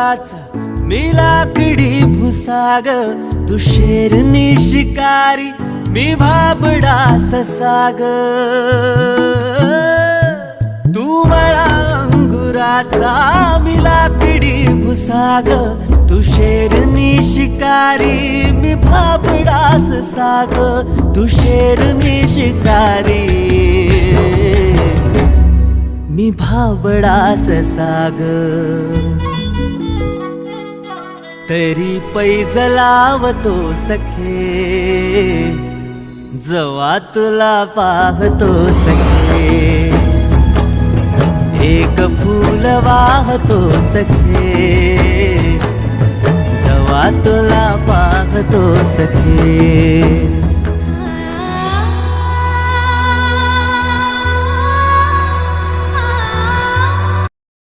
अंगुराचा मी लाकडी भुसाग, तू शेरनी शिकारी मी भाबडा ससाग. तू मला अंगुराचा मी लाकडी भुसाग, तू शेरनी शिकारी मी भाबडा ससाग. तू शेरनी शिकारी मी भाबडा ससाग. तरी पैज लावतो सखे, जवा तुला पाहतो सखे. एक फूल वाहतो सखे, जवा तुला पाहतो सखे.